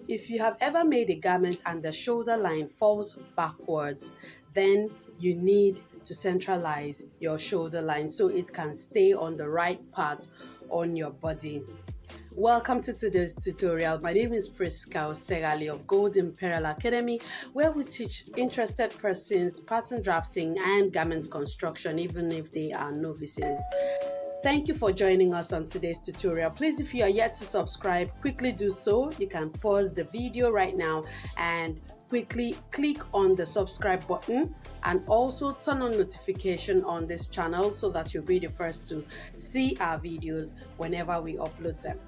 If you have ever made a garment and the shoulder line falls backwards, then you need to centralize your shoulder line so it can stay on the right part on your body. Welcome to today's tutorial. My name is Kaale of Gold Imperial Academy, where we teach interested persons pattern drafting and garment construction, even if they are novices. Thank you for joining us on today's tutorial. Please, if you are yet to subscribe, quickly do so. You can pause the video right now and quickly click on the subscribe button, and also turn on notification on this channel so that you'll be the first to see our videos whenever we upload them.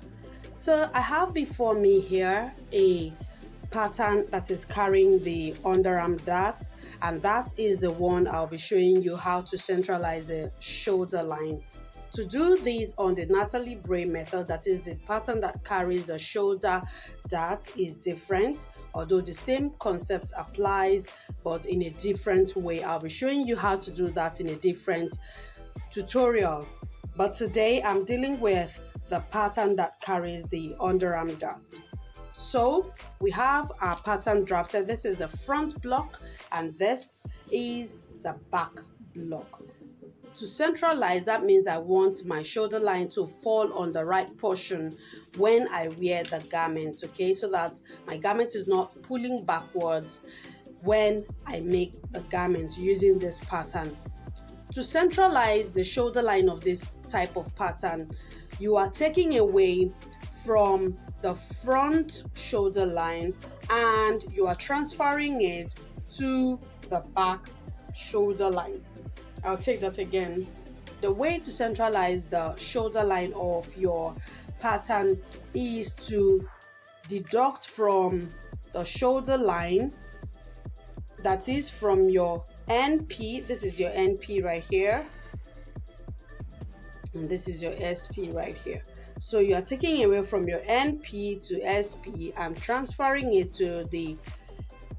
So I have before me here a pattern that is carrying the underarm dart, and that is the one I'll be showing you how to centralize the shoulder line. To do this on the Natalie Bray method, that is the pattern that carries the shoulder dart, is different, although the same concept applies but in a different way. I'll be showing you how to do that in a different tutorial, but today I'm dealing with the pattern that carries the underarm dart. So we have our pattern drafted. This is the front block and this is the back block. To centralize, that means I want my shoulder line to fall on the right portion when I wear the garment, okay, so that my garment is not pulling backwards when I make the garment using this pattern. To centralize the shoulder line of this type of pattern, you are taking away from the front shoulder line and you are transferring it to the back shoulder line. I'll take that again. The way to centralize the shoulder line of your pattern is to deduct from the shoulder line, that is from your NP. This is your NP right here, and this is your SP right here. So you are taking away from your NP to SP and transferring it to the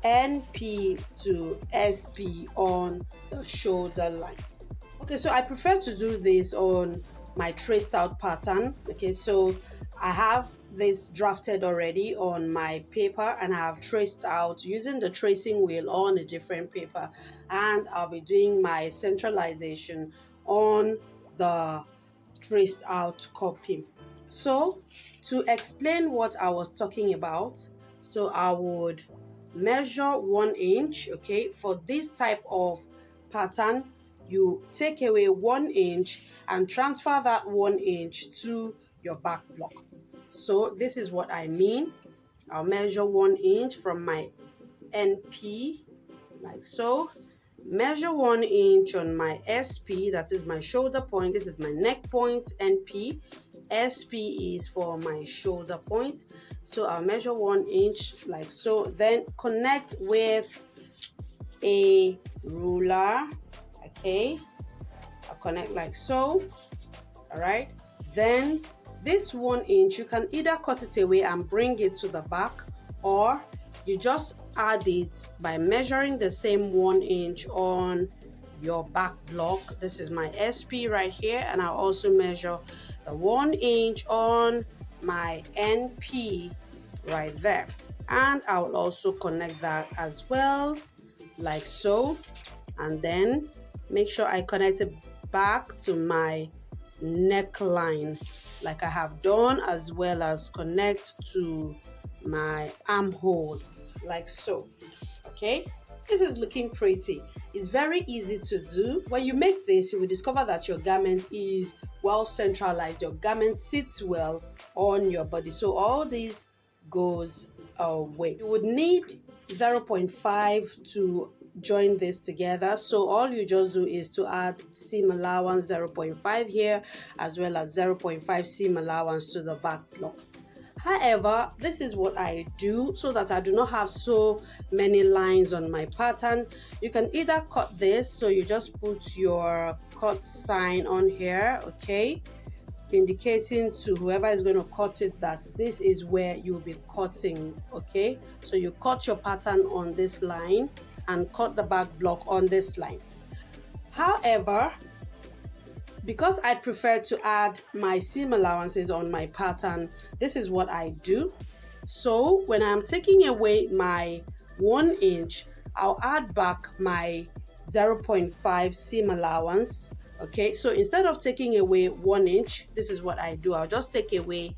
NP to SP on the shoulder line. Okay, so I prefer to do this on my traced out pattern. Okay, so I have this drafted already on my paper and I have traced out using the tracing wheel on a different paper, and I'll be doing my centralization on the traced out copy. So to explain what I was talking about, so I would measure 1 inch. Okay, for this type of pattern you take away 1 inch and transfer that 1 inch to your back block. So this is what I mean. I'll measure 1 inch from my NP like so, measure 1 inch on my SP, that is my shoulder point. This is my neck point, NP. SP is for my shoulder point, so I'll measure 1 inch like so, then connect with a ruler. Okay, I'll connect like so. All right, then this 1 inch you can either cut it away and bring it to the back, or you just add it by measuring the same 1 inch on your back block. This is my SP right here, and I'll also measure the 1 inch on my NP right there, and I will also connect that as well like so, and then make sure I connect it back to my neckline like I have done, as well as connect to my armhole like so. Okay, this is looking pretty. It's very easy to do. When you make this, you will discover that your garment is well centralized. Your garment sits well on your body. So all this goes away. You would need 0.5 to join this together, so all you just do is to add seam allowance 0.5 here, as well as 0.5 seam allowance to the back block. However, this is what I do so that I do not have so many lines on my pattern. You can either cut this, so you just put your cut sign on here, okay, indicating to whoever is going to cut it that this is where you'll be cutting. Okay, so you cut your pattern on this line and cut the back block on this line. However, because I prefer to add my seam allowances on my pattern, this is what I do. So when I'm taking away my 1 inch, I'll add back my 0.5 seam allowance. Okay, so instead of taking away 1 inch, this is what I do. I'll just take away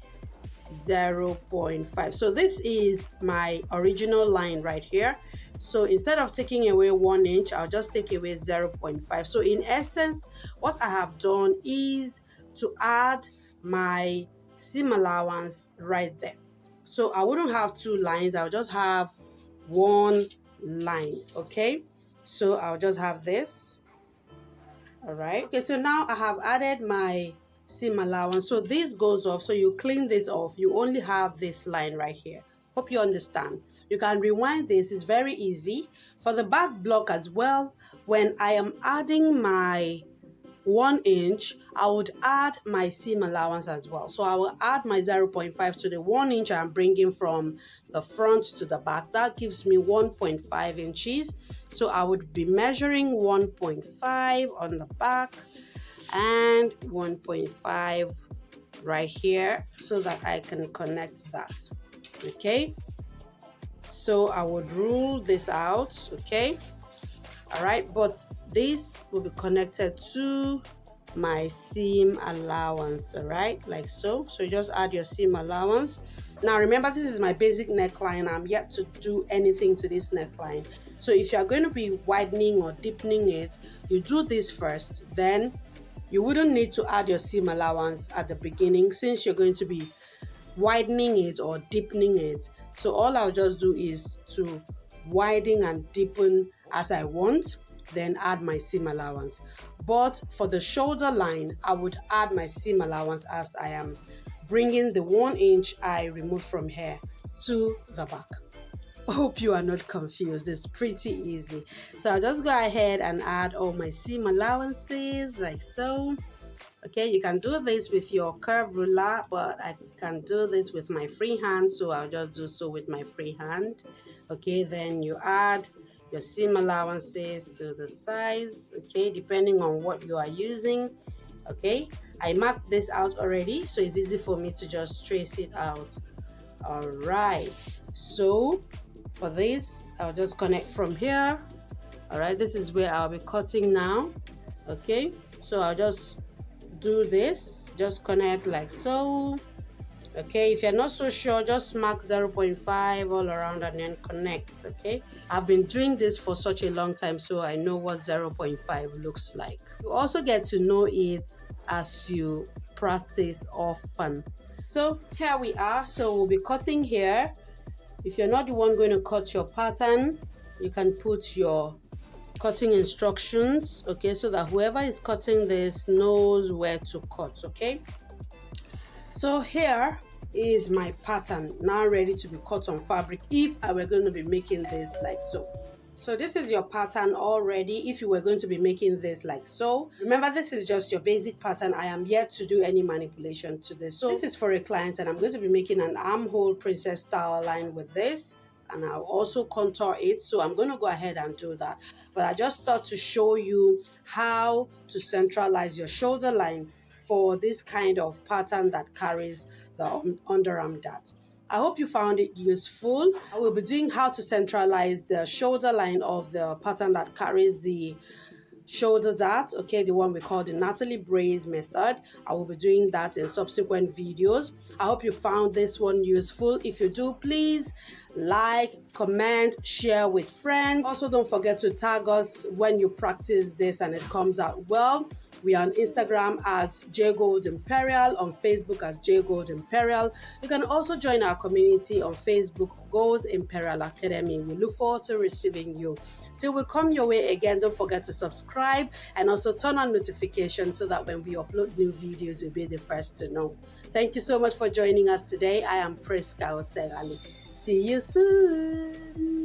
0.5. So this is my original line right here. So instead of taking away 1 inch, I'll just take away 0.5. So in essence, what I have done is to add my seam allowance right there. So I wouldn't have 2 lines, I'll just have 1 line. Okay, so I'll just have this. All right, okay, so now I have added my seam allowance. So this goes off, so you clean this off, you only have this line right here. Hope you understand. You can rewind this, it's very easy. For the back block as well, when I am adding my 1 inch, I would add my seam allowance as well. So I will add my 0.5 to the 1 inch I'm bringing from the front to the back. That gives me 1.5 inches. So I would be measuring 1.5 on the back and 1.5 right here so that I can connect that. Okay, so I would rule this out. Okay, all right, but this will be connected to my seam allowance. All right, like so. So you just add your seam allowance. Now remember, this is my basic neckline. I'm yet to do anything to this neckline. So if you are going to be widening or deepening it, you do this first, then you wouldn't need to add your seam allowance at the beginning since you're going to be widening it or deepening it. So all I'll just do is to widen and deepen as I want, then add my seam allowance. But for the shoulder line, I would add my seam allowance as I am bringing the 1 inch I removed from here to the back. I hope you are not confused. It's pretty easy. So I'll just go ahead and add all my seam allowances like so. Okay, you can do this with your curve ruler, but I can do this with my free hand, so I'll just do so with my free hand. Okay, then you add your seam allowances to the sides, okay, depending on what you are using. Okay, I marked this out already, so it's easy for me to just trace it out. All right, so for this, I'll just connect from here. All right, this is where I'll be cutting now. Okay, so I'll just do this, just connect like so. Okay, if you're not so sure, just mark 0.5 all around and then connect. Okay, I've been doing this for such a long time, so I know what 0.5 looks like. You also get to know it as you practice often. So here we are. So we'll be cutting here. If you're not the one going to cut your pattern, you can put your cutting instructions, okay, so that whoever is cutting this knows where to cut. Okay, so here is my pattern now ready to be cut on fabric if I were going to be making this like so. So this is your pattern already if you were going to be making this like so. Remember, this is just your basic pattern. I am yet to do any manipulation to this. So this is for a client and I'm going to be making an armhole princess style line with this, and I'll also contour it, so I'm going to go ahead and do that. But I just thought to show you how to centralize your shoulder line for this kind of pattern that carries the underarm dart. I hope you found it useful. I will be doing how to centralize the shoulder line of the pattern that carries the shoulder dart, okay, the one we call the Natalie Brace method. I will be doing that in subsequent videos. I hope you found this one useful. If you do, please like, comment, share with friends. Also, don't forget to tag us when you practice this and it comes out well. We are on Instagram as JGoldImperial, on Facebook as JGoldImperial. You can also join our community on Facebook, Gold Imperial Academy. We look forward to receiving you. Till we come your way again, don't forget to subscribe and also turn on notifications so that when we upload new videos, you'll be the first to know. Thank you so much for joining us today. I am Kaale. See you soon.